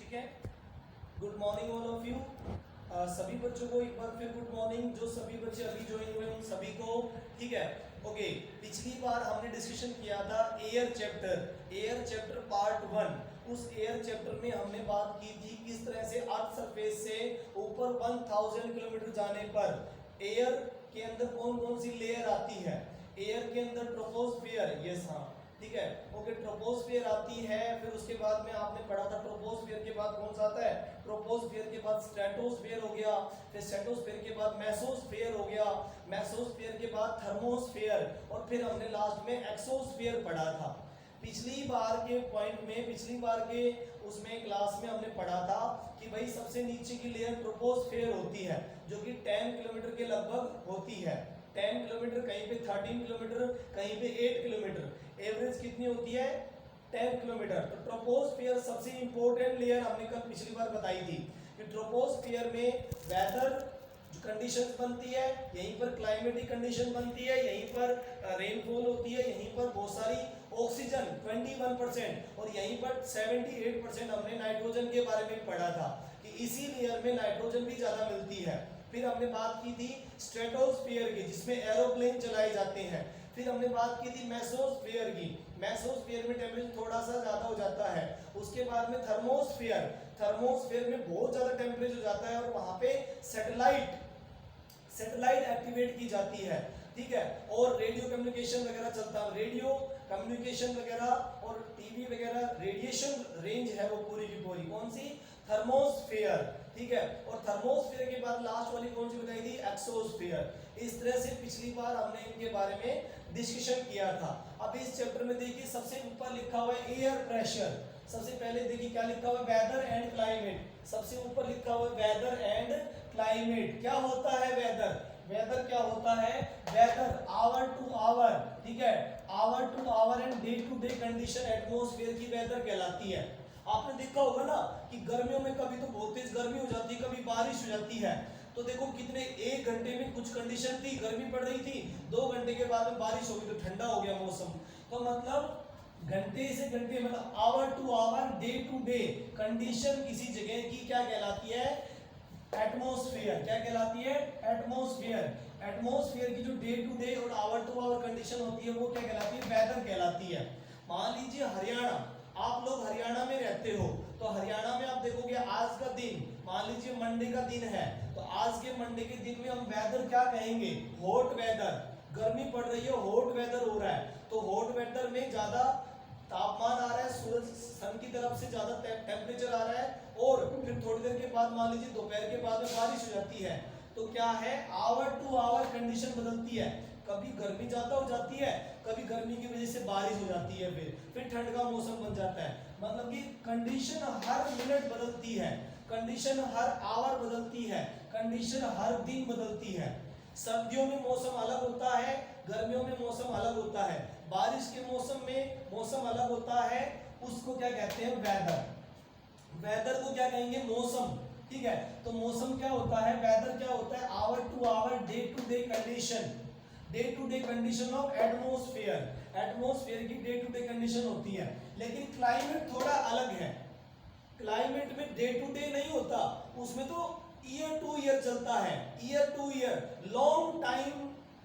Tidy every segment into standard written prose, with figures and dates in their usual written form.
ठीक है। Good morning all of you. सभी बच्चों को एक बार फिर गुड मॉर्निंग। जो सभी बच्चे अभी ज्वाइन हुए उन सभी को, ठीक है। ओके, पिछली बार हमने डिस्कशन किया था एयर चैप्टर पार्ट 1। उस एयर चैप्टर में हमने बात की थी किस तरह से अर्थ सरफेस से ऊपर 1000 किलोमीटर जाने पर एयर के अंदर कौन कौन सी लेयर आती है। एयर के अंदर ट्रोपोस्फियर, यस हाँ, ठीक है। ओके, ट्रोपोस्फियर आती है। फिर उसके बाद में आपने पढ़ा था ट्रोपोस्फियर के बाद कौन सा आता है, ट्रोपोस्फियर के बाद स्ट्रेटोस्फियर हो गया, फिर स्ट्रेटोस्फियर के बाद मेसोस्फियर हो गया, मेसोस्फियर के बाद थर्मोस्फियर, और फिर हमने लास्ट में एक्सोस्फियर पढ़ा था। पिछली बार के पॉइंट में, पिछली बार के उसमें क्लास में हमने पढ़ा था कि भाई सबसे नीचे की लेयर ट्रोपोस्फियर होती है जो कि 10 किलोमीटर के लगभग होती है। 10 किलोमीटर, कहीं पे 13 किलोमीटर, कहीं पे 8 किलोमीटर, एवरेज कितनी होती है 10 किलोमीटर। तो ट्रोपोस्फियर सबसे इंपॉर्टेंट लेयर हमने कल पिछली बार बताई थी कि ट्रोपोस्फियर में वेदर कंडीशंस बनती है, यहीं पर क्लाइमेटिक कंडीशन बनती है, यहीं पर रेनफॉल होती है, यहीं पर बहुत सारी ऑक्सीजन 21% और यहीं पर 78% हमने नाइट्रोजन के बारे में पढ़ा था कि इसी लेयर में नाइट्रोजन भी ज्यादा मिलती है। फिर हमने बात की थी स्ट्रेटोस्फियर की जिसमें एरोप्लेन चलाए जाते हैं। फिर हमने बात की थी मेसोस्फियर की, मेसोस्फियर में टेम्परेचर थोड़ा सा ज्यादा हो जाता है। उसके बाद में थर्मोस्फियर, थर्मोस्फियर में बहुत ज्यादा टेम्परेचर हो जाता है और वहां पे सैटेलाइट एक्टिवेट की जाती है, ठीक है। और रेडियो कम्युनिकेशन वगैरह चलता है, रेडियो कम्युनिकेशन वगैरह और टीवी वगैरह, रेडिएशन रेंज है वो पूरी की पूरी कौन सी, थर्मोस्फियर, ठीक है। और थर्मोस्फियर के बाद लास्ट वाली कौन सी बताई थी, एक्सोस्फियर। इस तरह से पिछली बार हमने इनके बारे में डिस्कशन किया था। अब इस चैप्टर में देखिए सबसे ऊपर लिखा हुआ है एयर प्रेशर। सबसे पहले देखिए क्या लिखा हुआ है, वेदर एंड क्लाइमेट। सबसे ऊपर लिखा हुआ है वेदर एंड क्लाइमेट। क्या होता है वेदर, वेदर क्या होता है, वेदर आवर टू आवर, ठीक है, hour to hour and day to day condition atmosphere की वेदर कहलाती है। आपने देखा होगा ना कि गर्मियों में कभी तो बहुत तेज गर्मी हो जाती है, कभी बारिश हो जाती है। तो देखो कितने, 1 घंटे में कुछ कंडीशन थी, गर्मी पड़ रही थी, 2 घंटे के बाद में बारिश हो गई तो ठंडा हो गया मौसम। तो मतलब घंटे से घंटे, मतलब hour to hour, day to day condition किसी जगह की क्या कहलाती है, एटमॉस्फेयर। क्या कहलाती है, एटमॉस्फेयर। एटमॉस्फेयर की जो डे टू डे और आवर टू आवर कंडीशन होती है वो क्या कहलाती है, वेदर कहलाती है। मान लीजिए हरियाणा, आप लोग हरियाणा में रहते हो तो हरियाणा में आप देखोगे आज का दिन, मान लीजिए मंडे का दिन है, तो आज के मंडे के दिन में हम वेदर क्या कहेंगे, हॉट वेदर। गर्मी पड़ रही है, हॉट वेदर हो रहा है, तो हॉट वेदर में ज्यादा तापमान आ रहा है, सूरज सन की तरफ से ज्यादा टेम्परेचर आ रहा है, और फिर थोड़ी देर के बाद मान लीजिए दोपहर के बाद में बारिश हो जाती है। तो क्या है, आवर टू आवर कंडीशन बदलती है। कभी गर्मी ज्यादा हो जाती है, कभी गर्मी की वजह से बारिश हो जाती है, फिर ठंड का मौसम बन जाता है। मतलब कि कंडीशन हर मिनट बदलती है, कंडीशन हर आवर बदलती है, कंडीशन हर दिन बदलती है। सर्दियों में मौसम अलग होता है, गर्मियों में मौसम अलग होता है, बारिश के मौसम में मौसम अलग होता है। उसको क्या कहते हैं, वेदर। वेदर को क्या कहेंगे, मौसम, ठीक है। तो मौसम क्या होता है, वेदर क्या होता है, hour to hour, day to day condition, day to day condition of atmosphere. Atmosphere की डे टू डे कंडीशन होती है। लेकिन क्लाइमेट थोड़ा अलग है, क्लाइमेट में डे टू डे नहीं होता, उसमें तो ईयर टू ईयर चलता है, year two year, long time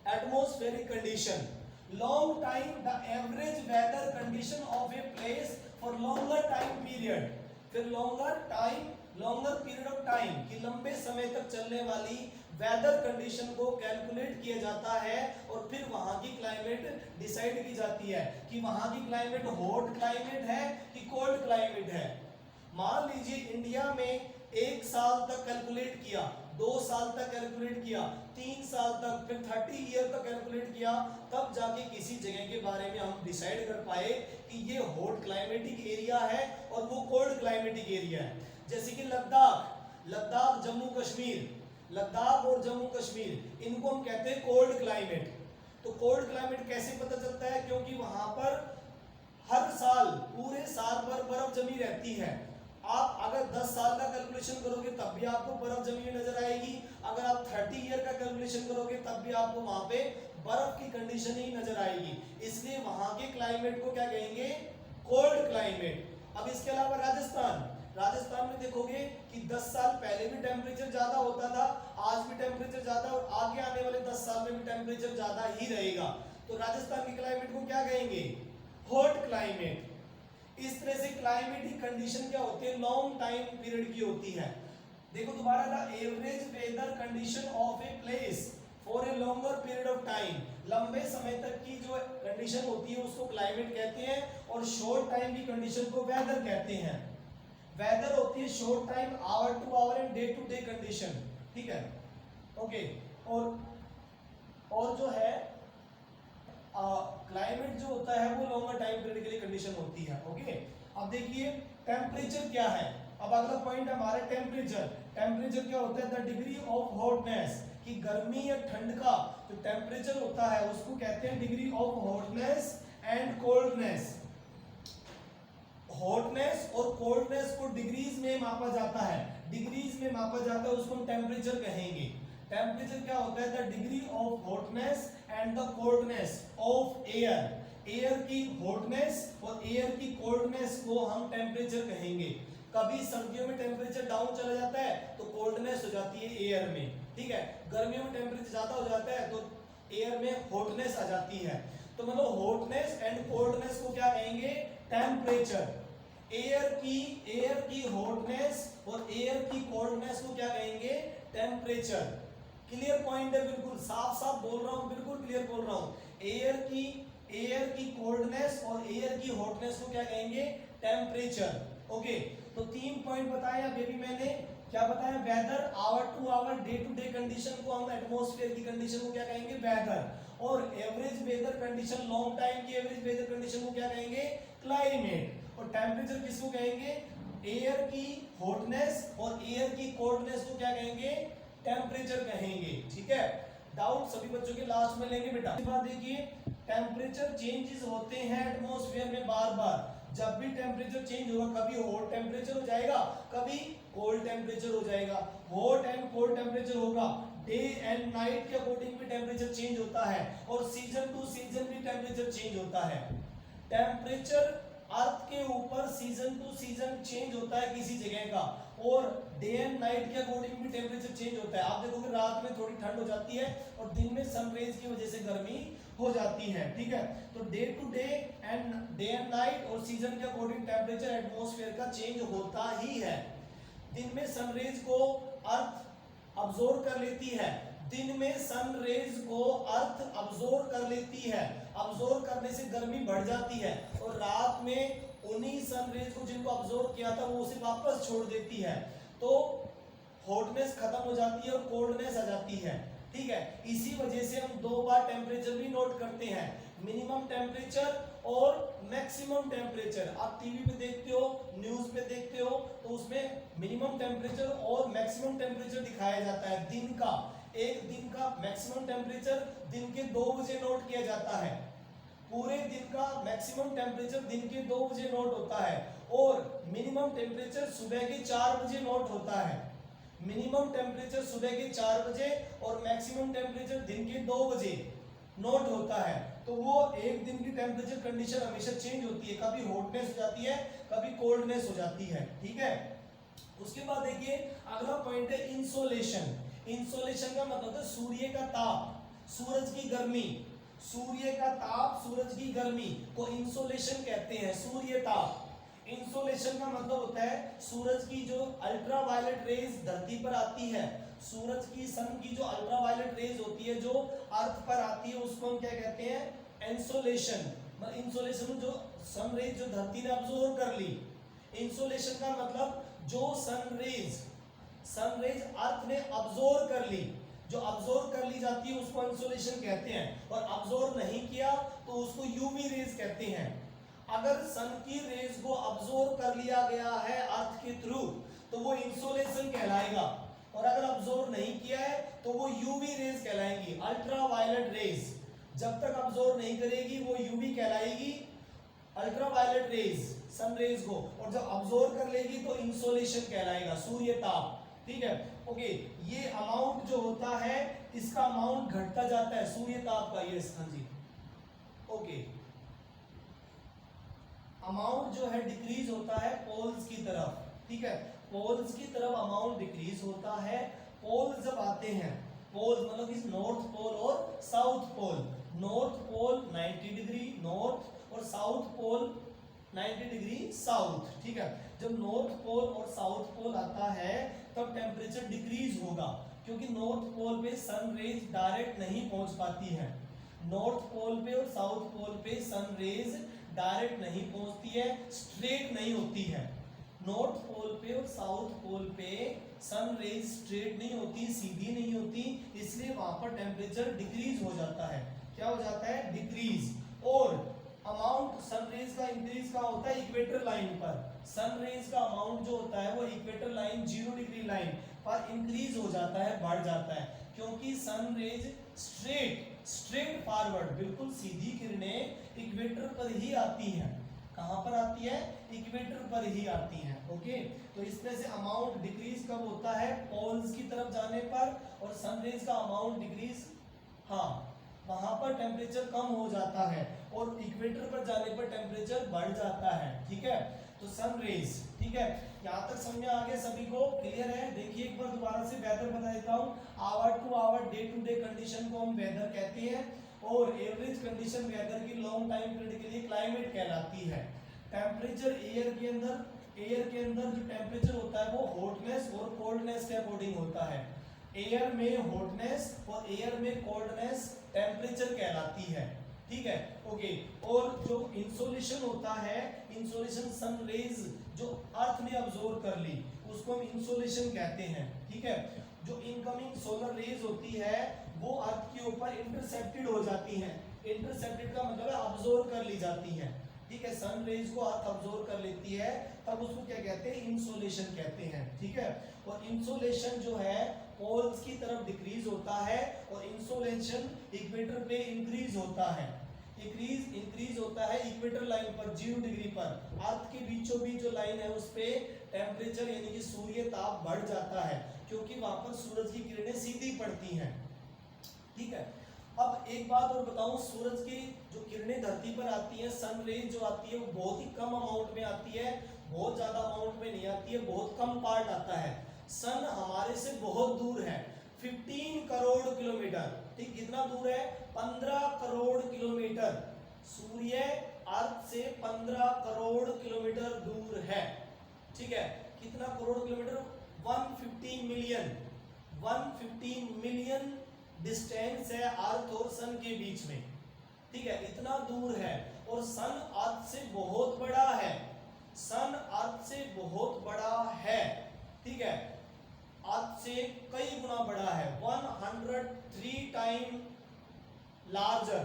atmospheric condition, long time the average weather condition of a place for longer time period. फिर longer time, longer period of time की लंबे समय तक चलने वाली वेदर कंडीशन को कैलकुलेट किया जाता है और फिर वहां की क्लाइमेट डिसाइड की जाती है कि वहां की क्लाइमेट हॉट क्लाइमेट है कि कोल्ड क्लाइमेट है। मान लीजिए इंडिया में 1 साल तक कैलकुलेट किया, 2 साल तक कैलकुलेट किया, 3 साल तक, फिर 30 ईयर तक कैलकुलेट किया, तब जाके किसी जगह के बारे में हम डिसाइड कर पाए कि ये हॉट क्लाइमेटिक एरिया है और वो कोल्ड क्लाइमेटिक एरिया है। जैसे कि लद्दाख, लद्दाख जम्मू कश्मीर, लद्दाख और जम्मू कश्मीर, इनको हम कहते हैं कोल्ड क्लाइमेट। तो कोल्ड क्लाइमेट कैसे पता चलता है, क्योंकि वहां पर हर साल, पूरे साल भर बर्फ जमी रहती है। आप अगर 10 साल का कैलकुलेशन करोगे तब भी आपको बर्फ जमी हुई नजर आएगी, अगर आप 30 ईयर का कैलकुलेशन करोगे तब भी आपको वहां पे बर्फ की कंडीशन ही नजर आएगी। इसलिए वहां के क्लाइमेट को क्या कहेंगे, कोल्ड क्लाइमेट। अब इसके अलावा राजस्थान, राजस्थान में देखोगे कि 10 साल पहले भी टेम्परेचर ज्यादा होता था, आज भी टेम्परेचर ज्यादा और आगे आने वाले 10 साल में भी टेम्परेचर ज्यादा ही रहेगा। तो राजस्थान के क्लाइमेट को क्या कहेंगे? Hot climate. इस तरह से क्लाइमेटिक कंडीशन क्या होती है? लॉन्ग टाइम पीरियड की होती है। देखो दोबारा था, average weather condition of a place for a longer period of time, लंबे समय तक की जो कंडीशन होती है उसको क्लाइमेट कहते हैं, और शॉर्ट टाइम की कंडीशन को वेदर कहते हैं। वेदर होती है short time, hour to hour and day to day condition, ठीक है, ओके। और जो है क्लाइमेट जो होता है वो लॉन्गर टाइम पीरियड के लिए कंडीशन होती है, ओके। अब देखिए टेम्परेचर क्या है। अब अगला पॉइंट हमारा टेम्परेचर। टेम्परेचर क्या होता है? द डिग्री ऑफ हॉटनेस, कि गर्मी या ठंड का जो टेम्परेचर होता है उसको कहते हैं degree of hotness and coldness. Hotness और कोल्डनेस को डिग्रीज में मापा जाता है, डिग्रीज में मापा जाता है, उसको हम टेम्परेचर कहेंगे। टेम्परेचर क्या होता है? The degree of hotness and the coldness of air. Air की हॉटनेस और एयर की कोल्डनेस को हम टेम्परेचर कहेंगे। कभी सर्दियों में टेम्परेचर डाउन चला जाता है तो कोल्डनेस हो जाती है एयर में, ठीक है। गर्मियों में टेम्परेचर ज्यादा हो जाता है तो एयर में हॉटनेस आ जाती है। तो मतलब हॉटनेस एंड कोल्डनेस को क्या कहेंगे? टेम्परेचर। एयर की हॉटनेस और एयर की कोल्डनेस को क्या कहेंगे? टेम्परेचर। क्लियर पॉइंट है, बिल्कुल साफ साफ बोल रहा हूं, बिल्कुल क्लियर बोल रहा हूं। एयर की कोल्डनेस और एयर की हॉटनेस को क्या कहेंगे? Temperature, okay. तो 3 पॉइंट बताया बेबी मैंने। क्या बताया? Weather, hour to hour, day to day condition को हम एटमॉस्फेयर की कंडीशन को क्या कहेंगे? वेदर। और average weather condition, long time की एवरेज वेदर कंडीशन को क्या कहेंगे? क्लाइमेट। और टेम्परेचर किसको कहेंगे? एयर की हॉटनेस और एयर की कोल्डनेस को क्या कहेंगे? टेम्परेचर कहेंगे, ठीक है। डाउट सभी बच्चों के लास्ट में लेंगे बेटा। इसके बाद देखिए टेम्परेचर चेंजेस होते हैं एटमॉस्फेयर में बार बार। जब भी टेम्परेचर चेंज होगा, कभी हॉट टेम्परेचर हो जाएगा, कभी कोल्ड टेम्परेचर हो जाएगा। हॉट एंड कोल्ड टेम्परेचर होगा, डे एंड नाइट के अकॉर्डिंग भी टेम्परेचर चेंज होता है, और सीजन टू सीजन भी टेम्परेचर चेंज होता है। टेम्परेचर अर्थ के ऊपर सीजन टू सीजन चेंज होता है किसी जगह का, और डे एंड नाइट के अकॉर्डिंग भी टेम्परेचर चेंज होता है। आप देखोगे रात में थोड़ी ठंड हो जाती है और दिन में सनरेज की वजह से गर्मी हो जाती है, ठीक है। तो day to day and night और सीजन के अकॉर्डिंग टेम्परेचर एटमॉस्फेयर का चेंज होता ही है। दिन में सनरेज को अर्थ अब्सॉर्ब कर लेती है, दिन में सनरेज को अर्थ अब्सॉर्ब कर लेती है। अब्सॉर्ब करने से गर्मी बढ़ जाती है, और रात में उन्हीं सनरेज को जिनको अब्सॉर्ब किया था वो उसे वापस छोड़ देती है। तो हॉटनेस खत्म हो जाती है और कोल्डनेस आ जाती है, ठीक है। इसी वजह से हम 2 बार टेम्परेचर भी नोट करते हैं, मिनिमम टेम्परेचर और मैक्सिमम टेम्परेचर। आप टीवी पे देखते हो, न्यूज पे देखते हो, तो उसमें मिनिमम टेम्परेचर और मैक्सिमम टेम्परेचर दिखाया जाता है दिन का। एक दिन का मैक्सिमम टेम्परेचर दिन के 2 बजे नोट किया जाता है, पूरे दिन का मैक्सिमम टेम्परेचर दिन के 2 बजे नोट होता है, और मिनिमम टेम्परेचर सुबह के 4 बजे नोट होता है। मिनिमम टेम्परेचर सुबह के 4 बजे और मैक्सिमम टेम्परेचर दिन के 2 बजे नोट होता है। तो वो एक दिन की टेम्परेचर कंडीशन हमेशा चेंज होती है, कभी हॉटनेस हो जाती है, कभी कोल्डनेस हो जाती है, ठीक है। उसके बाद देखिए अगला पॉइंट है इंसोलेशन। इंसोलेशन का मतलब है सूर्य का ताप, सूरज की गर्मी। सूर्य का ताप, सूरज की गर्मी को इंसोलेशन कहते हैं, सूर्य ताप। इंसोलेशन का मतलब होता है सूरज की जो अल्ट्रावायलेट रेज धरती पर आती है, सूरज की सन की जो अल्ट्रावायलेट रेज होती है जो अर्थ पर आती है, उसको हम क्या कहते हैं? इंसोलेशन। इंसोलेशन जो सन रेज जो धरती ने अब्सॉर्ब कर ली। इंसोलेशन का मतलब जो सनरेज अर्थ ने अब्सॉर्ब कर ली, जो अब्सॉर्ब कर ली जाती है उसको इंसोलेशन कहते हैं, और अब्सॉर्ब नहीं किया तो उसको यूवी रेज कहते हैं। अगर सन की रेज को अब्सॉर्ब कर लिया गया है अर्थ के थ्रू तो वो इंसोलेशन कहलाएगा, और अगर अब्सॉर्ब नहीं किया है तो वो यूवी रेज कहलाएंगी, अल्ट्रावायलेट रेज। जब तक अब्सॉर्ब नहीं करेगी वो यूवी कहलाएगी, अल्ट्रावायलेट रेज सन रेज को, और जब अब्सॉर्ब कर लेगी तो इंसोलेशन कहलाएगा, सूर्य ताप, ठीक है। ओके, ये अमाउंट जो होता है इसका अमाउंट घटता जाता है सूर्य ताप का, यस हाँ जी, ओके। अमाउंट जो है डिक्रीज होता है पोल्स की तरफ, ठीक है। पोल्स की तरफ अमाउंट डिक्रीज होता है। पोल जब आते हैं, पोल मतलब इस नॉर्थ पोल और south pole, north pole 90 degree north और साउथ पोल 90 डिग्री साउथ, ठीक है। जब नॉर्थ पोल और साउथ पोल आता है तब टेम्परेचर डिक्रीज होगा, क्योंकि नॉर्थ पोल पे सन रेज डायरेक्ट नहीं पहुंच पाती है। नॉर्थ पोल पे और साउथ पोल पे सन रेज डायरेक्ट नहीं पहुंचती है, स्ट्रेट नहीं होती है। नॉर्थ पोल पे और साउथ पोल पे सन रेज स्ट्रेट नहीं होती, सीधी नहीं होती, इसलिए वहां पर टेम्परेचर डिक्रीज हो जाता है। क्या हो जाता है? डिक्रीज। और अमाउंट सन रेज का इंक्रीज कहाँ होता है? इक्वेटर लाइन पर। सन रेज का अमाउंट जो होता है वो इक्वेटर लाइन 0 डिग्री लाइन पर इंक्रीज हो जाता है, बढ़ जाता है, क्योंकि सन रेज स्ट्रेट फॉरवर्ड बिल्कुल सीधी किरणें इक्वेटर पर ही आती हैं। कहां पर आती है? इक्वेटर पर ही आती हैं। ओके, तो इस तरह से अमाउंट डिक्रीज कब होता है? पोल्स की तरफ जाने पर, और सन रेज का अमाउंट डिक्रीज, हाँ, वहां पर टेम्परेचर कम हो जाता है और इक्वेटर पर जाने पर टेम्परेचर बढ़ जाता है। ठीक है, तो सन रेज, ठीक है, यहाँ तक समझ में आ गया सभी को? क्लियर है? देखिए एक बार दोबारा से वेदर बता देता हूँ। Hour to hour, day to day condition को हम वेदर कहते हैं, और एवरेज कंडीशन वेदर की लॉन्ग टाइम पीरियड के लिए क्लाइमेट कहलाती है। टेम्परेचर एयर के अंदर जो टेम्परेचर होता है वो हॉटनेस और कोल्डनेस के अकॉर्डिंग होता है। एयर में हॉटनेस और एयर में कोल्डनेस टेम्परेचर कहलाती है। ठीक है, ओके। और जो इंसोलेशन होता है, इंसोलेशन सन रेज जो अर्थ ने अब्सॉर्ब कर ली उसको हम इंसोलेशन कहते हैं। ठीक है, जो इनकमिंग सोलर रेज होती है वो अर्थ के ऊपर इंटरसेप्टेड हो जाती हैं। इंटरसेप्टेड का मतलब है अब्सॉर्ब कर ली जाती है। ठीक है, सन रेज को अर्थ अब्सॉर्ब कर लेती है, तब उसको क्या कहते हैं? इंसोलेशन कहते हैं। ठीक है, और इंसोलेशन जो है पोल्स की तरफ डिक्रीज होता है और इंसोलेशन इक्वेटर पे इंक्रीज होता है। इंक्रीज होता है इक्वेटर लाइन पर 0 डिग्री पर। अर्थ के बीचों बीच जो लाइन है उस पे टेम्परेचर यानी कि सूर्य ताप बढ़ जाता है, क्योंकि वहां पर सूरज की किरणें सीधी पड़ती हैं। ठीक है, अब एक बात और बताऊं, सूरज की जो किरणें धरती पर आती हैं, सन रेज जो आती है वो बहुत ही कम अमाउंट में आती है, बहुत ज्यादा अमाउंट में नहीं आती है, बहुत कम पार्ट आता है। सन हमारे से बहुत दूर है, 15 करोड़ किलोमीटर। ठीक, कितना दूर है? 15 करोड़ किलोमीटर। सूर्य अर्थ से 15 करोड़ किलोमीटर दूर है। ठीक है, कितना करोड़ किलोमीटर? 115 मिलियन डिस्टेंस है अर्थ और सन के बीच में। ठीक है, इतना दूर है, और सन अर्थ से बहुत बड़ा है। सन अर्थ से बहुत बड़ा है। ठीक है, अर्थ से कई गुना बड़ा है, 103 टाइम लार्जर।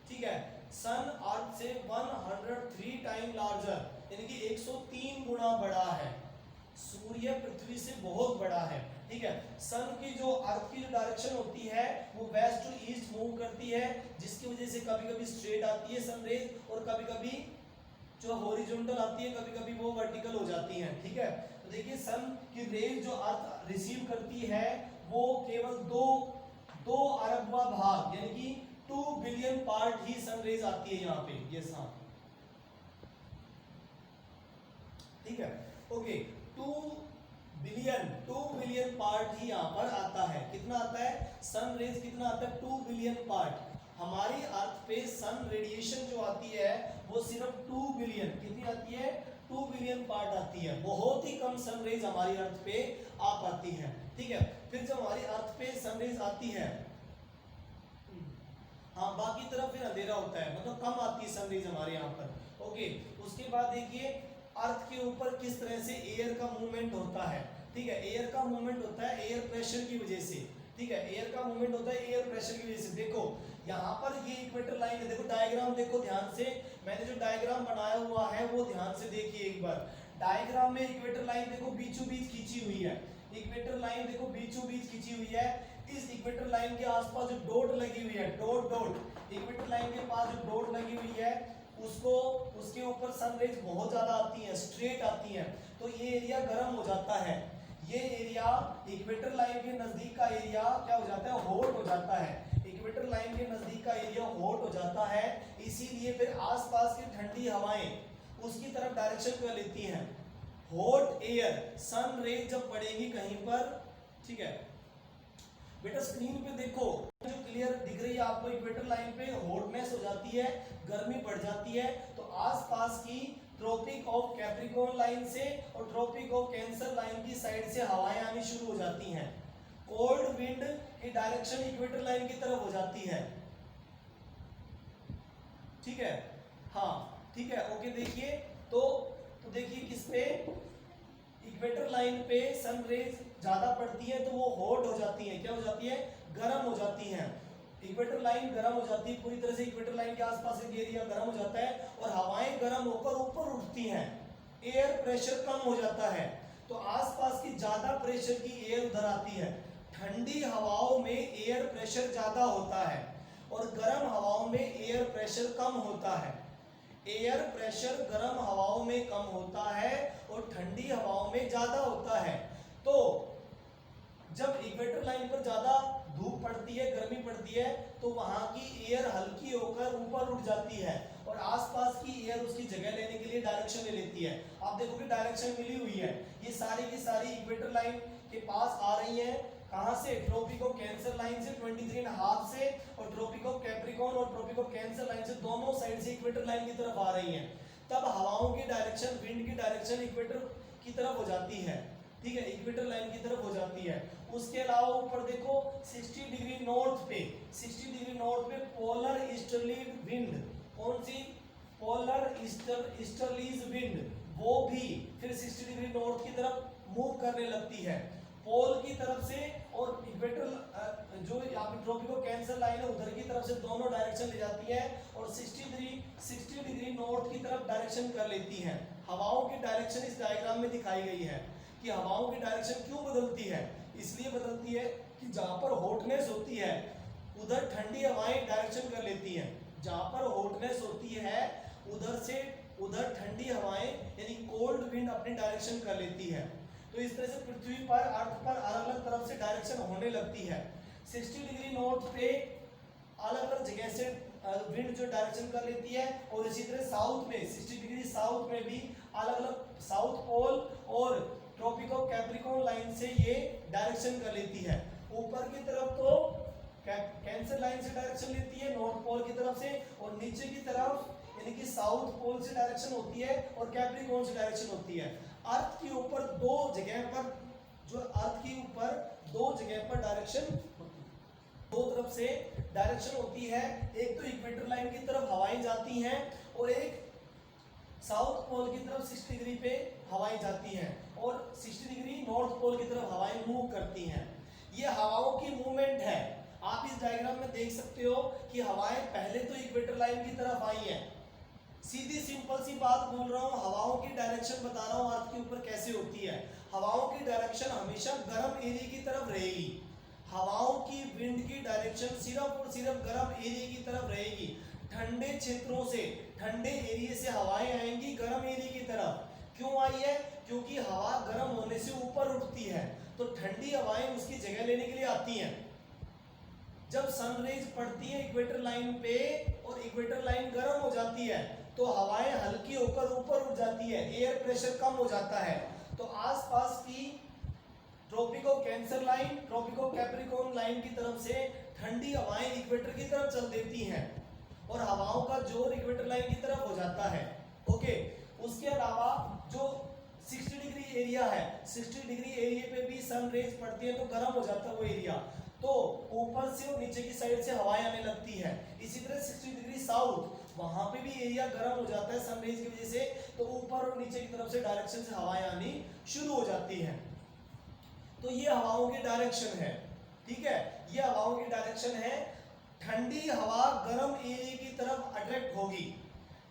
ठीक है, सन अर्थ से 103 टाइम लार्जर, यानी कि 103 गुना बड़ा है। सूर्य पृथ्वी से बहुत बड़ा है। ठीक है, सन की जो अर्थ की जो डायरेक्शन होती है वो वेस्ट टू ईस्ट मूव करती है, जिसकी वजह से कभी कभी स्ट्रेट आती है सन रेज, और कभी कभी जो हॉरिजॉन्टल आती है, कभी कभी वो वर्टिकल हो जाती है। ठीक है, तो देखिए सन की रेज जो अर्थ रिसीव करती है वो केवल दो अरबवा भाग यानी कि 2 बिलियन पार्ट ही सन रेज आती है यहाँ पे, ये साथ। ठीक है, ओके, 2 बिलियन पार्ट ही यहाँ पर आता है। कितना आता है? सन रेज कितना आता है? 2 बिलियन पार्ट। हमारी अर्थ पे सन रेडिएशन जो आती है वो सिर्फ 2 बिलियन, कितनी आती है? 2 बिलियन पार्ट आती है। बहुत ही कम सन रेज हमारी अर्थ पे आ पाती है। ठीक है, फिर जब हमारी अर्थ पे सन रेज आती है, हाँ, बाकी तरफ फिर अंधेरा होता है, मतलब कम आती है सन रेज हमारे यहाँ पर। ओके, उसके बाद देखिए अर्थ के ऊपर किस तरह से एयर का मूवमेंट होता है। ठीक है, एयर का मूवमेंट होता है एयर प्रेशर की वजह से। ठीक है, एयर का मूवमेंट होता है एयर प्रेशर की वजह से। देखो यहाँ पर ये इक्वेटर लाइन है, देखो डायग्राम देखो ध्यान से, मैंने जो डायग्राम बनाया हुआ है वो ध्यान से देखिए एक बार। डायग्राम में इक्वेटर लाइन देखो बीचों बीच खींची हुई है, इक्वेटर लाइन देखो बीचों बीच खींची हुई है। इस इक्वेटर लाइन के आसपास जो डॉट लगी हुई है, डॉट इक्वेटर लाइन के पास जो डॉट लगी हुई है उसको, उसके ऊपर सन रेज बहुत ज्यादा आती है, स्ट्रेट आती है, तो ये एरिया गर्म हो जाता है। ये एरिया इक्वेटर लाइन के नजदीक का एरिया क्या हो जाता है? हॉट हो जाता है। इक्वेटर लाइन के नजदीक का एरिया हॉट हो जाता है, इसीलिए फिर आसपास की ठंडी हवाएं उसकी तरफ डायरेक्शन कर लेती हैं, हॉट एयर, सन रेज जब पड़ेगी कहीं पर, ठीक है बेटा स्क्रीन पे देखो जो क्लियर दिख रही है आपको, इक्वेटर लाइन पे हॉटनेस हो जाती है, गर्मी बढ़ जाती है, तो आसपास की ट्रॉपिक ऑफ कैप्रिकॉर्न लाइन से और ट्रॉपिक ऑफ कैंसर लाइन की साइड से हवाएं आनी शुरू हो जाती हैं। कोल्ड विंड की डायरेक्शन इक्वेटर लाइन की तरफ हो जाती है, ठीक है, हाँ ठीक है, ओके। देखिए तो देखिए किस पे, इक्वेटर लाइन पे सन रेज ज्यादा पड़ती है तो वो हॉट हो जाती है, क्या हो जाती है, गर्म हो जाती है। इक्वेटर लाइन गर्म हो जाती है पूरी तरह से, इक्वेटर लाइन के आसपास का एरिया गर्म हो जाता है और हवाएं गर्म होकर ऊपर उठती हैं, एयर प्रेशर कम हो जाता है, तो आसपास की ज्यादा प्रेशर की एयर उधर आती है। ठंडी हवाओं में एयर प्रेशर ज्यादा होता है और गर्म हवाओं में एयर प्रेशर कम होता है। एयर प्रेशर गर्म हवाओं में कम होता है और ठंडी हवाओं में ज्यादा होता है। तो जब इक्वेटर लाइन पर ज्यादा धूप पड़ती है, गर्मी पड़ती है, तो वहां की एयर हल्की होकर ऊपर उठ जाती है और आसपास की एयर उसकी जगह लेने के लिए डायरेक्शन ले लेती है। आप देखोगे डायरेक्शन मिली हुई है, ये सारी की सारी इक्वेटर लाइन के पास आ रही है। कहां से, ट्रॉपिक ऑफ कैंसर लाइन से 23.5 से, और ट्रॉपिक ऑफ कैप्रिकॉर्न और ट्रॉपिक ऑफ कैंसर लाइन से दोनों साइड से इक्वेटर लाइन की तरफ आ रही हैं। तब हवाओं की डायरेक्शन, विंड की डायरेक्शन इक्वेटर की तरफ हो जाती है, ठीक है, इक्वेटर लाइन की तरफ हो जाती है। उसके अलावा ऊपर देखो 60 डिग्री नॉर्थ पे, 60 डिग्री नॉर्थ पे पोलर ईस्टर्ली विंड, कौन सी, पोलर ईस्टर्लीज विंड, वो भी फिर 60 डिग्री नॉर्थ की तरफ मूव करने लगती है, पोल की तरफ से, और इक्वेटर जो यहाँ पे ट्रॉपिक ऑफ कैंसर लाइन है उधर की तरफ से दोनों डायरेक्शन ले जाती है और 60 डिग्री नॉर्थ की तरफ डायरेक्शन कर लेती है। हवाओं की डायरेक्शन इस डायग्राम में दिखाई गई है कि हवाओं की डायरेक्शन क्यों बदलती है, इसलिए बदलती है कि जहां पर हॉटनेस होती है उधर ठंडी हवाएं डायरेक्शन कर लेती हैं, जहां पर हॉटनेस होती है उधर से उधर ठंडी हवाएं यानी कोल्ड विंड अपनी डायरेक्शन कर लेती है। तो इस तरह से पृथ्वी पर, अर्थ पर अलग अलग तरफ से डायरेक्शन होने लगती है। 60 डिग्री नॉर्थ पे अलग अलग जगह से विंड जो डायरेक्शन कर लेती है, और इसी तरह साउथ में 60 डिग्री साउथ में भी अलग अलग साउथ पोल और ट्रॉपिक ऑफ कैप्रिकॉर्न लाइन से ये डायरेक्शन कर लेती है। ऊपर की तरफ तो कैंसर लाइन से डायरेक्शन लेती है नॉर्थ पोल की तरफ से, और नीचे की तरफ यानी कि साउथ पोल से डायरेक्शन होती है और कैप्रिकॉर्न से डायरेक्शन होती है। अर्थ के ऊपर दो जगह पर, जो अर्थ के ऊपर दो जगह पर डायरेक्शन, दो तरफ से डायरेक्शन होती है, एक तो इक्वेटर लाइन की तरफ हवाएं जाती हैं और एक साउथ पोल की तरफ 60 डिग्री पे हवाएं जाती हैं और 60 डिग्री नॉर्थ पोल की तरफ हवाएं मूव करती हैं। ये हवाओं की मूवमेंट है। आप इस डायग्राम में देख सकते हो कि हवाएं पहले तो इक्वेटर लाइन की तरफ आई हैं, सीधी सिंपल सी बात बोल रहा हूँ, हवाओं की डायरेक्शन बता रहा हूँ अर्थ के ऊपर कैसे होती है। हवाओं की डायरेक्शन हमेशा गर्म एरिया की तरफ रहेगी, हवाओं की विंड की डायरेक्शन सिर्फ और सिर्फ गर्म एरिया की तरफ रहेगी। ठंडे क्षेत्रों से, ठंडे एरिया से हवाएं आएंगी गर्म एरिया की तरफ। क्यों आई है, क्योंकि हवा गर्म होने से ऊपर उठती है तो ठंडी हवाएं उसकी जगह लेने के लिए आती हैं। जब सनरेज पड़ती है इक्वेटर लाइन पे और इक्वेटर लाइन गर्म हो जाती है तो हवाएं हल्की होकर ऊपर उठ जाती है, एयर प्रेशर कम हो जाता है, तो आसपास की Tropic of Cancer line, Tropic of Capricorn line की तरफ से ठंडी हवाएं इक्वेटर की तरफ चल देती हैं और हवाओं का जोर इक्वेटर लाइन की तरफ हो जाता है। ओके, उसके अलावा जो 60 डिग्री एरिया है, 60 डिग्री एरिया पे भी सन रेज पड़ती है तो गर्म हो जाता है वो एरिया, तो ऊपर से और नीचे की साइड से हवाएं आने लगती है। इसी तरह 60 डिग्री साउथ, वहां पे भी एरिया गर्म हो जाता है सनरेज की वजह से, तो ऊपर और नीचे की तरफ से डायरेक्शन से हवाएं आनी शुरू हो जाती हैं। तो ये हवाओं की डायरेक्शन है, ठीक है, ये हवाओं की डायरेक्शन है। ठंडी हवा गर्म एरिया की तरफ अट्रैक्ट होगी,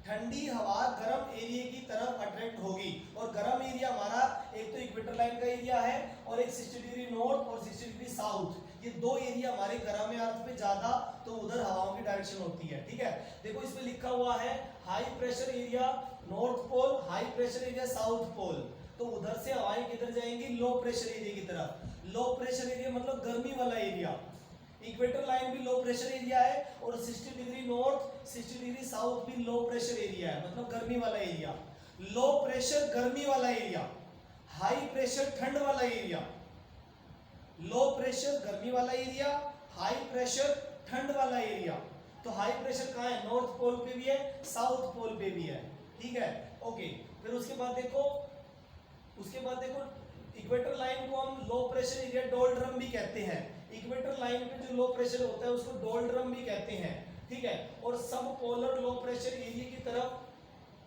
ठंडी हवा गर्म एरिया की तरफ अट्रैक्ट होगी, और गर्म एरिया हमारा एक तो इक्वेटर लाइन का एरिया है और एक 60 डिग्री नॉर्थ और 60 डिग्री साउथ, ये दो एरिया हमारे गर्म अर्थ पे ज्यादा, तो उधर हवाओं की डायरेक्शन होती है। ठीक है, देखो इसमें लिखा हुआ है high pressure area north pole, high pressure area south pole, तो उधर से हवाएं किधर जाएंगी, लो प्रेशर एरिया की तरफ। लो प्रेशर एरिया मतलब गर्मी वाला एरिया, इक्वेटर लाइन भी लो प्रेशर एरिया है और 60 डिग्री नॉर्थ 60 डिग्री साउथ भी लो प्रेशर एरिया है, मतलब गर्मी वाला एरिया। लो प्रेशर गर्मी वाला एरिया, हाई प्रेशर ठंड वाला एरिया, लो प्रेशर गर्मी वाला एरिया, हाई प्रेशर ठंड वाला एरिया। तो हाई प्रेशर कहाँ है, नॉर्थ पोल पे भी है, साउथ पोल पे भी है, ठीक है, ओके। फिर उसके बाद देखो इक्वेटर लाइन को हम लो प्रेशर एरिया डोल्ड्रम भी कहते हैं। इक्वेटर लाइन पे जो लो प्रेशर होता है उसको डोल्ड्रम भी कहते हैं, ठीक है। और सब पोलर लो प्रेशर एरिया की तरफ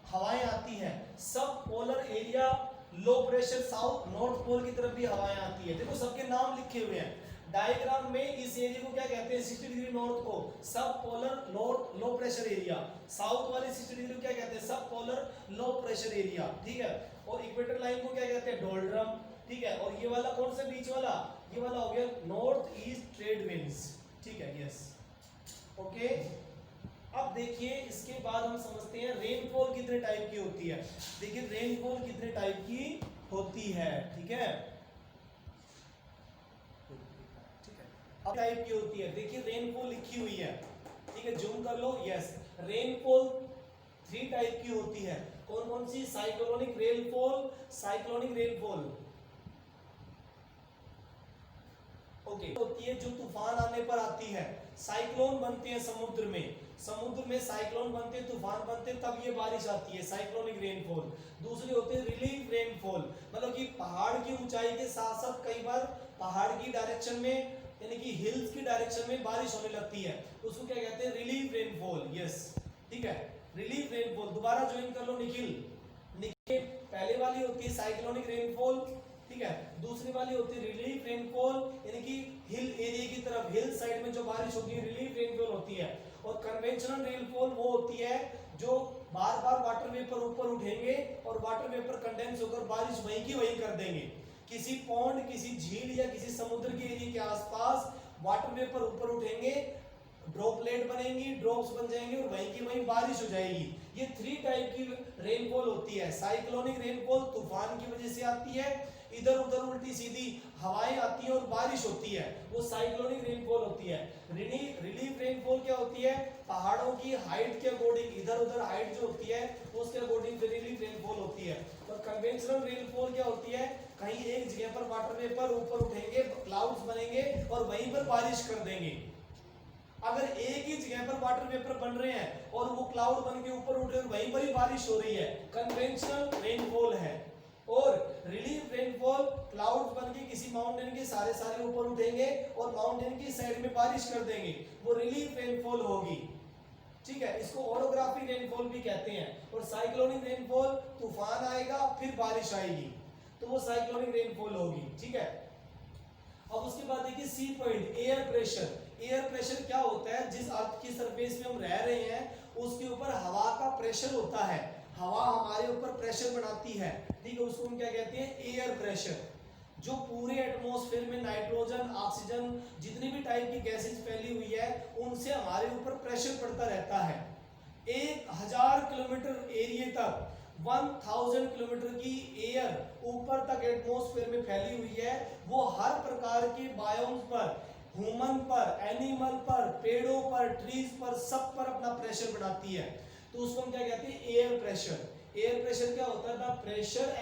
हवाएं आती हैं, सब polar area low pressure south north pole की तरफ भी हवाएं आती है। देखो सबके नाम लिखे हुए हैं डायग्राम में। इस एरिया को क्या कहते हैं, 60 डिग्री नॉर्थ को सब पोलर नॉर्थ लो प्रेशर एरिया, साउथ वाले 60 डिग्री को क्या कहते हैं, सब पोलर लो प्रेशर एरिया, ठीक है। और इक्वेटर लाइन को क्या कहते हैं, डोल्ड्रम, ठीक है। और ये वाला कौन सा बीच वाला, ये वाला हो गया नॉर्थ ईस्ट ट्रेड विंड्स, ठीक है, यस, ओके। अब देखिए इसके बाद हम समझते हैं रेनफॉल कितने टाइप की होती है। देखिए रेनफॉल कितने टाइप की होती है, ठीक है, अब टाइप की होती है। देखिए रेनफॉल लिखी हुई है, ठीक है, जूम कर लो, यस। रेनफॉल 3 टाइप की होती है, कौन कौन सी, cyclonic rainfall, cyclonic rainfall, okay, होती है जो तूफान आने पर आती है। साइक्लोन बनते हैं समुद्र में साइक्लोन बनते हैं, तूफान बनते हैं, तब ये बारिश आती है, साइक्लोनिक रेनफॉल। दूसरी होती है रिलीफ रेनफॉल, मतलब कि पहाड़ की ऊंचाई के साथ साथ कई बार पहाड़ की डायरेक्शन में यानी कि हिल्स की डायरेक्शन में बारिश होने लगती है, उसको क्या कहते हैं, रिलीफ रेनफॉल, यस, ठीक है, रिलीफ रेनफॉल। दोबारा ज्वाइन कर लो निखिल। पहले वाली होती है साइक्लोनिक रेनफॉल, ठीक है, दूसरी वाली होती है रिलीफ रेनफॉल, यानी कि हिल एरिया की तरफ, हिल साइड में जो बारिश होती है रिलीफ रेनफॉल होती है। और कन्वेंशनल रेनफॉल वो होती है जो बार बार वाटर वेपर ऊपर उठेंगे और वाटर वेपर कंडेंस होकर बारिश वहीं की वहीं कर देंगे। किसी पॉन्ड, किसी झील या किसी समुद्र के एरिया के आसपास वाटर वेपर ऊपर उठेंगे, ड्रॉपलेट बनेंगी, ड्रॉप्स बन जाएंगे और वहीं की वहीं बारिश हो जाएगी। ये 3 टाइप की रेनफॉल होती है। साइक्लोनिक रेनफॉल तूफान की वजह से आती है, इधर उधर उल्टी सीधी हवाएं आती हैं और बारिश होती है, वो साइक्लोनिक रेनफॉल होती है। रिलीफ रेनफॉल क्या होती है, पहाड़ों की हाइट के अकॉर्डिंग, इधर उधर हाइट जो होती है उसके अकॉर्डिंग रिलीफ रेनफॉल होती है। और कन्वेंशनल रेनफॉल क्या होती है, कहीं एक जगह पर वाटर वेपर ऊपर उठेंगे, क्लाउड्स बनेंगे और वहीं पर बारिश कर देंगे। अगर एक ही जगह पर वाटर वेपर बन रहे हैं और वो क्लाउड बन के ऊपर उठ रहे हैं, वहीं पर ही बारिश हो रही है, कन्वेंशनल रेनफॉल है। और रिलीफ रेनफॉल क्लाउड्स बन के किसी माउंटेन के सारे ऊपर उठेंगे और माउंटेन की साइड में बारिश कर देंगे, वो रिलीफ रेनफॉल होगी, ठीक है। इसको ओरोग्राफी रेनफॉल भी कहते हैं। और साइक्लोनिक रेनफॉल तूफान आएगा फिर बारिश आएगी, तो वो साइक्लोनिक रेनफॉल होगी, ठीक है। अब उसके बाद देखिए C point, air pressure. Air pressure क्या होता है, जिस अर्थ की सरफेस में हम रह रहे हैं उसके ऊपर हवा का प्रेशर होता है, हवा हमारे ऊपर प्रेशर बनाती है, ठीक है, उसको हम क्या कहते हैं, एयर प्रेशर। जो पूरे एटमॉस्फेयर में नाइट्रोजन, ऑक्सीजन, जितनी भी टाइप की गैसेज फैली हुई है उनसे हमारे ऊपर प्रेशर पड़ता रहता है। 1000 किलोमीटर एरिया तक, 1000 किलोमीटर की एयर ऊपर तक एटमॉस्फेयर में फैली हुई है, वो हर प्रकार के बायोम्स पर, ह्यूमन पर, एनिमल पर, पेड़ों पर, ट्रीज पर, सब पर अपना प्रेशर बनाती है। तो उसको हम क्या कहते हैं, एयर प्रेशर। एयर प्रेशर क्या होता है, the pressure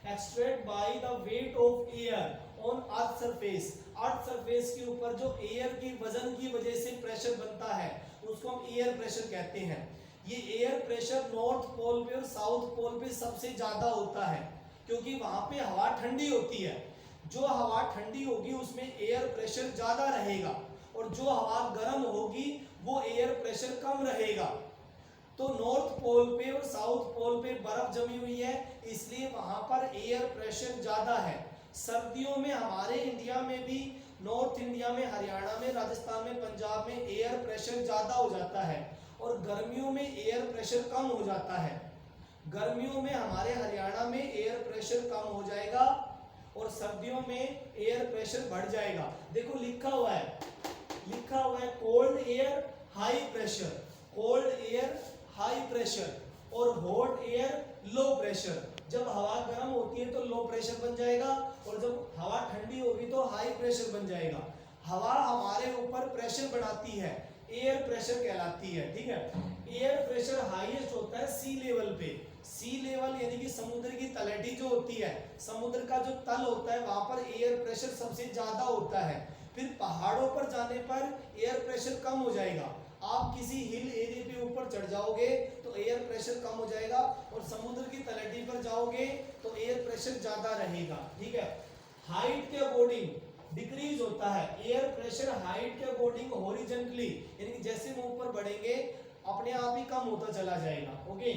extract by the weight of air on earth surface. Earth surface के ऊपर जो एयर की वजन की वजह से प्रेशर बनता है उसको हम एयर प्रेशर कहते हैं। ये एयर प्रेशर नॉर्थ पोल पे और साउथ पोल पे सबसे ज्यादा होता है, क्योंकि वहां पे हवा ठंडी होती है। जो हवा ठंडी होगी उसमें एयर प्रेशर ज्यादा रहेगा, और जो हवा गर्म होगी वो एयर प्रेशर कम रहेगा। तो नॉर्थ पोल पे और साउथ पोल पे बर्फ जमी हुई है, इसलिए वहां पर एयर प्रेशर ज्यादा है। सर्दियों में हमारे इंडिया में भी, नॉर्थ इंडिया में, हरियाणा में, राजस्थान में, पंजाब में एयर प्रेशर ज्यादा हो जाता है, और गर्मियों में एयर प्रेशर कम हो जाता है। गर्मियों में हमारे हरियाणा में एयर प्रेशर कम हो जाएगा और सर्दियों में एयर प्रेशर बढ़ जाएगा। देखो लिखा हुआ है cold air high pressure, cold air high pressure और हॉट एयर लो प्रेशर। जब हवा गर्म होती है तो लो प्रेशर बन जाएगा, और जब हवा ठंडी होगी तो हाई प्रेशर बन जाएगा। हवा हमारे ऊपर प्रेशर बनाती है, एयर प्रेशर कहलाती है, ठीक है। एयर प्रेशर हाईएस्ट होता है सी लेवल पे, सी लेवल यानी कि समुद्र की तलहटी जो होती है, समुद्र का जो तल होता है वहां पर एयर प्रेशर सबसे ज्यादा होता है। फिर पहाड़ों पर जाने पर एयर प्रेशर कम हो जाएगा। आप किसी हिल एरिया पे ऊपर चढ़ जाओगे तो एयर प्रेशर कम हो जाएगा, और समुद्र की तलहटी पर जाओगे तो एयर प्रेशर ज्यादा रहेगा। ठीक है, हाइट के अकॉर्डिंग डिक्रीज होता है एयर प्रेशर, हाइट के अकॉर्डिंग हॉरिजॉन्टली, यानी कि जैसे हम ऊपर बढ़ेंगे अपने आप ही कम होता चला जाएगा। ओके,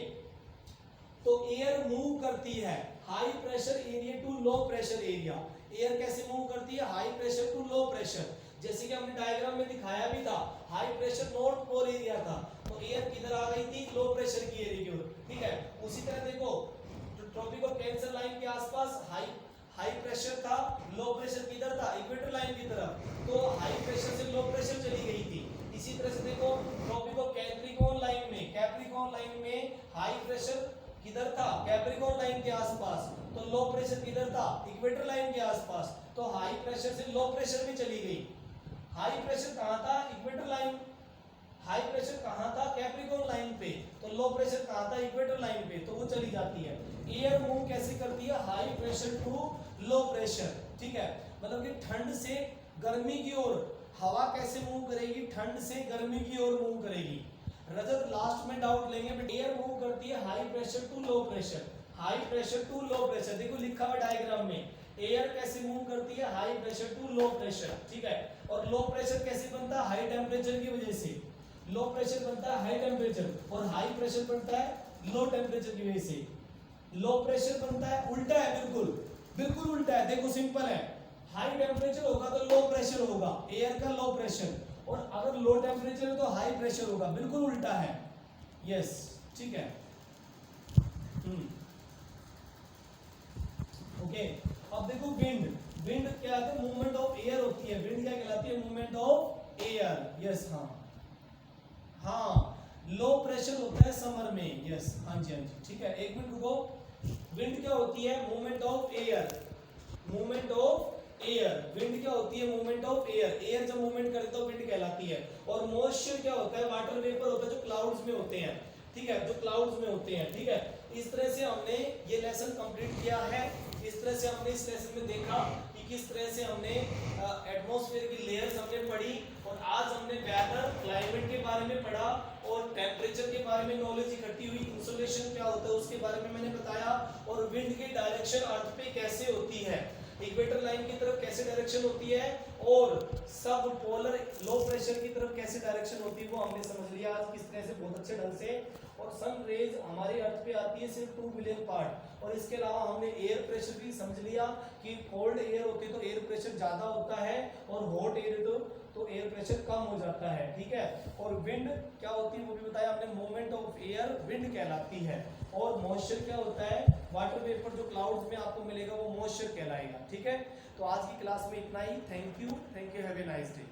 तो एयर मूव करती है high pressure area to low pressure area. Air कैसे मूव करती है? High pressure to low pressure, जैसे कि हमने डायग्राम में दिखाया भी था। High pressure north pole area था, तो एयर किधर आ गई थी? लो प्रेशर की एरिया की ओर। ठीक है, उसी तरह देखो ट्रॉपिक ऑफ कैंसर लाइन के आसपास हाई प्रेशर था, लो प्रेशर किधर था? इक्वेटर लाइन की तरफ, तो हाई प्रेशर से लो प्रेशर चली गई थी। इसी तरह से देखो ट्रॉपिक ऑफ कैप्रिकॉर्न लाइन में हाई प्रेशर किधर था? कैप्रिकॉर्न लाइन के आसपास, तो लो प्रेशर किधर था? इक्वेटर लाइन के आसपास, तो हाई प्रेशर से लो प्रेशर में चली गई। हाई प्रेशर कहां था? Equator line. हाई प्रेशर कहां था? कैप्रिकॉर्न लाइन पे, तो लो प्रेशर कहां था? इक्वेटर लाइन पे, तो वो चली जाती है। एयर मूव कैसे करती है? High pressure to low pressure. ठीक है, मतलब कि ठंड से गर्मी की ओर हवा कैसे मूव करेगी? ठंड से गर्मी की ओर मूव करेगी। रजत लास्ट में डाउट लेंगे, बट एयर मूव करती है high pressure to low pressure, high pressure to low pressure. देखो लिखा हुआ डायग्राम में, एयर कैसे मूव करती है? High pressure to low pressure. ठीक है, और लो प्रेशर कैसे बनता है? हाई टेम्परेचर की वजह से। लो प्रेशर बनता है हाई टेम्परेचर, और हाई प्रेशर बनता है लो टेम्परेचर की वजह से। लो प्रेशर बनता है, उल्टा है, बिल्कुल उल्टा है। देखो सिंपल है, हाई टेम्परेचर होगा तो लो प्रेशर होगा, एयर का लो प्रेशर, और अगर लो टेम्परेचर है तो हाई प्रेशर होगा, बिल्कुल उल्टा है। यस, ठीक है। ओके, अब देखो विंड क्या है? मूवमेंट ऑफ एयर होती है। विंड क्या कहलाती है? Movement of air. यस, हाँ लो प्रेशर होता है समर में। यस, हाँ जी, ठीक है। एक मिनट रुको, विंड क्या होती है? Movement of air. विंड क्या होती है? Movement of air. एयर जब मूवमेंट करे तो विंड कहलाती है। और मॉइस्चर क्या होता है? वाटर वेपर होता है जो क्लाउड्स में होते हैं। ठीक है, जो क्लाउड्स में होते हैं। ठीक है, इस तरह से हमने ये लेसन कंप्लीट किया है। इस तरह से हमने इस लेसन में देखा कि किस तरह से हमने एटमॉस्फेयर की लेयर्स हमने पढ़ी, और आज हमने वेदर क्लाइमेट के बारे में पढ़ा, और टेम्परेचर के बारे में नॉलेज इकट्ठी हुई। इंसुलेशन क्या होता है उसके बारे में मैंने बताया, और विंड की डायरेक्शन अर्थ पे कैसे होती है, इक्वेटर लाइन की तरफ कैसे डायरेक्शन होती है, और सब पोलर लो प्रेशर की तरफ कैसे डायरेक्शन होती है, वो हमने समझ लिया आज किस तरह से, बहुत अच्छे ढंग से। और सन रेज हमारे अर्थ पे आती है सिर्फ 2 बिलियन पार्ट, और इसके अलावा हमने एयर प्रेशर भी समझ लिया कि कोल्ड एयर होती है तो एयर प्रेशर ज्यादा होता है, और हॉट एयर तो एयर प्रेशर कम हो जाता है। ठीक है, और विंड क्या होती है वो भी बताया हमने, मूवमेंट ऑफ एयर विंड कहलाती है। और मॉइस्चर क्या होता है? वाटर वेपर जो क्लाउड्स में आपको मिलेगा वो मॉइस्चर कहलाएगा। ठीक है, तो आज की क्लास में इतना ही। Thank you, have a nice day.